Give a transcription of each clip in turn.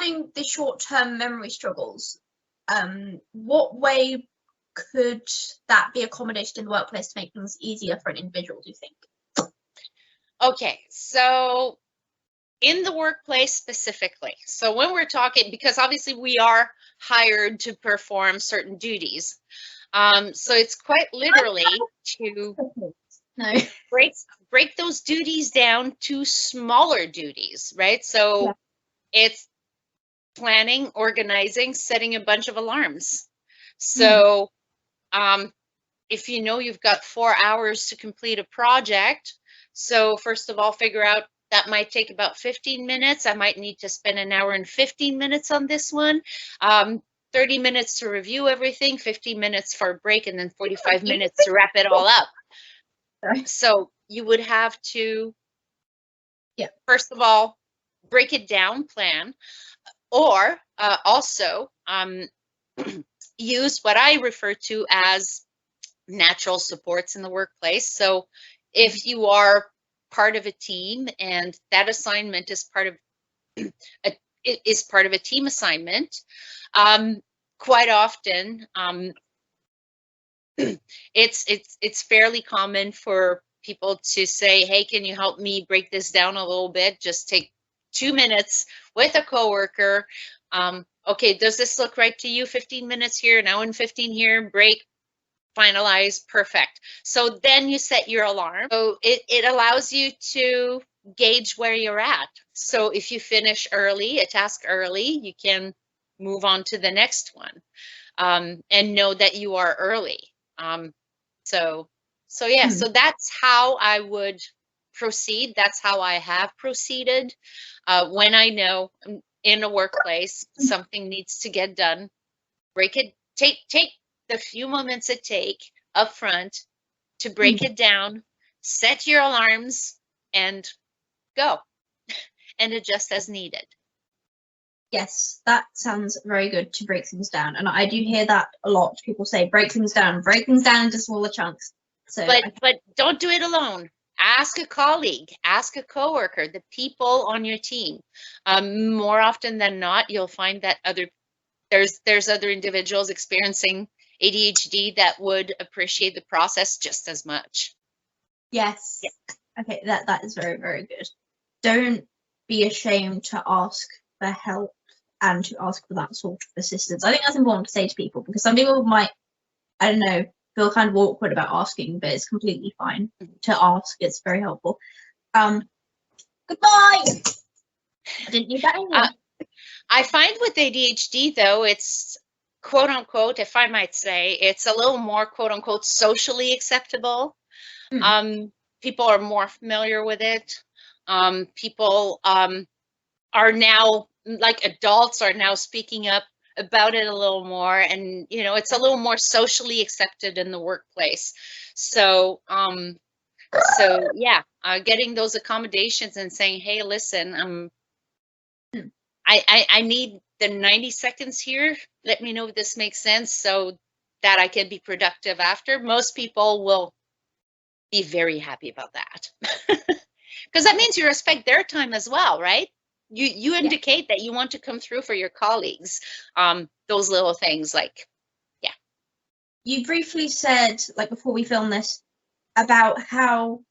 regarding the short-term memory struggles, what way could that be accommodated in the workplace to make things easier for an individual, do you think? Okay, so in the workplace specifically, so when we're talking, because obviously we are hired to perform certain duties, so it's quite literally to break those duties down to smaller duties, right? So it's planning, organizing, setting a bunch of alarms. So if you know you've got 4 hours to complete a project, so first of all, figure out that might take about 15 minutes. I might need to spend an hour and 15 minutes on this one. 30 minutes to review everything, 15 minutes for a break, and then 45 minutes to wrap it all up. So you would have to, first of all, break it down, plan, or also use what I refer to as natural supports in the workplace. So if you are part of a team and that assignment is part of a team assignment, quite often it's fairly common for people to say, hey, can you help me break this down a little bit? Just take 2 minutes with a coworker. Okay, does this look right to you? 15 minutes here, an hour and 15 here, break, finalize, perfect. So then you set your alarm. So it allows you to gauge where you're at. So if you finish early, a task early, you can move on to the next one, and know that you are early. So that's how I would proceed. That's how I have proceeded. When I know in a workplace something needs to get done, break it, take the few moments it take up front to break it down, set your alarms, and go and adjust as needed. Yes, that sounds very good, to break things down. And I do hear that a lot. People say break things down into smaller chunks. So but don't do it alone. Ask a colleague, ask a coworker, the people on your team. More often than not, you'll find that there's other individuals experiencing ADHD that would appreciate the process just as much. Yes. Okay, that is very, very good. Don't be ashamed to ask for help and to ask for that sort of assistance. I think that's important to say to people, because some people might, I don't know, feel kind of awkward about asking, but it's completely fine to ask. It's very helpful. Goodbye. I didn't need that anymore. I find with ADHD, though, it's quote unquote, if I might say, it's a little more quote unquote socially acceptable. People are more familiar with it. People are now, like adults are now speaking up about it a little more, and it's a little more socially accepted in the workplace. So getting those accommodations and saying, hey, listen, I need the 90 seconds here. Let me know if this makes sense so that I can be productive after. Most people will be very happy about that, because that means you respect their time as well, right? You indicate that you want to come through for your colleagues. Those little things, like, You briefly said, like before we film this, about how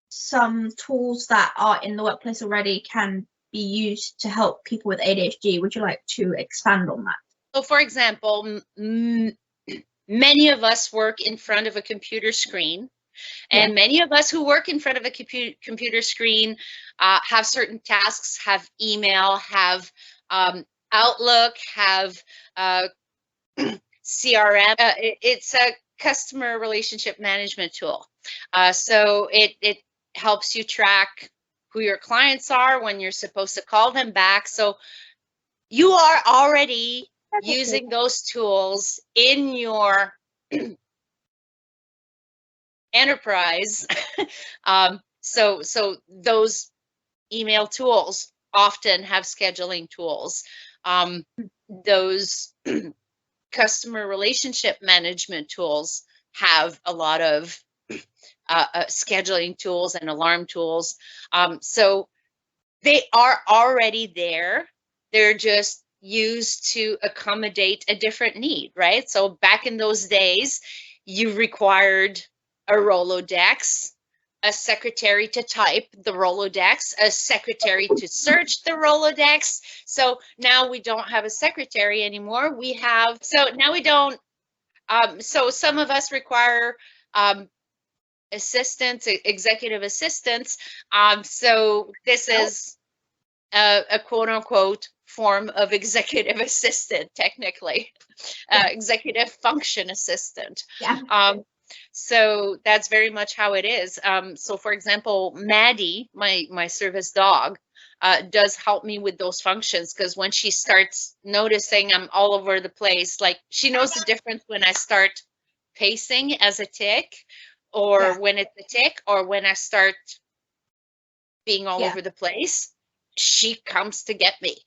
some tools that are in the workplace already can be used to help people with ADHD. Would you like to expand on that? So, for example, many of us work in front of a computer screen. And many of us who work in front of a computer screen have certain tasks, have email, have Outlook, have CRM. It's a customer relationship management tool. So it helps you track who your clients are, when you're supposed to call them back. So you are already using those tools in your enterprise. So those email tools often have scheduling tools. Those customer relationship management tools have a lot of scheduling tools and alarm tools. So they are already there. They're just used to accommodate a different need, right? So back in those days, you required a Rolodex, a secretary to type the Rolodex, a secretary to search the Rolodex. So now we don't have a secretary anymore. So now we don't, so some of us require assistants, executive assistants. So this is a quote unquote form of executive assistant, technically, executive function assistant. Yeah. So that's very much how it is. So for example, Maddie, my service dog, does help me with those functions, because when she starts noticing I'm all over the place, like she knows the difference when I start pacing as a tick, or when it's a tick, or when I start being all over the place. She comes to get me.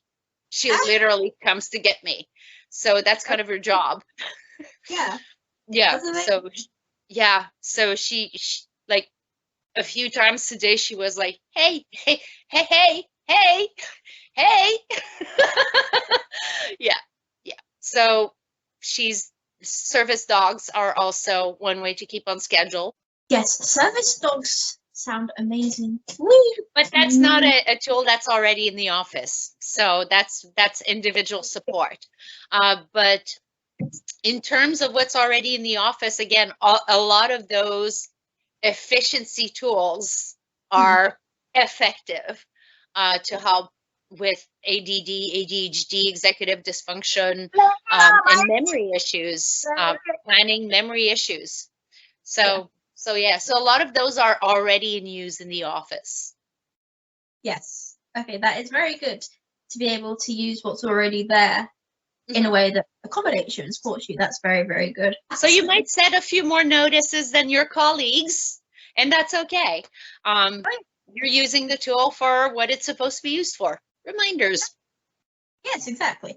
She literally comes to get me. So that's kind of her job. Yeah. Yeah. So yeah. So she like a few times today she was like, hey, hey, hey, hey, hey, hey. Yeah. Yeah. So service dogs are also one way to keep on schedule. Yes, service dogs sound amazing. But that's not a tool that's already in the office. So that's individual support. But in terms of what's already in the office, again, a lot of those efficiency tools are effective to help with ADD, ADHD, executive dysfunction, and memory issues, planning memory issues. So yeah, so a lot of those are already in use in the office. Yes. Okay, that is very good to be able to use what's already there in a way that accommodates you and supports you. That's very, very good. So you might set a few more notices than your colleagues, and that's okay. You're using the tool for what it's supposed to be used for. Reminders. Yes, exactly.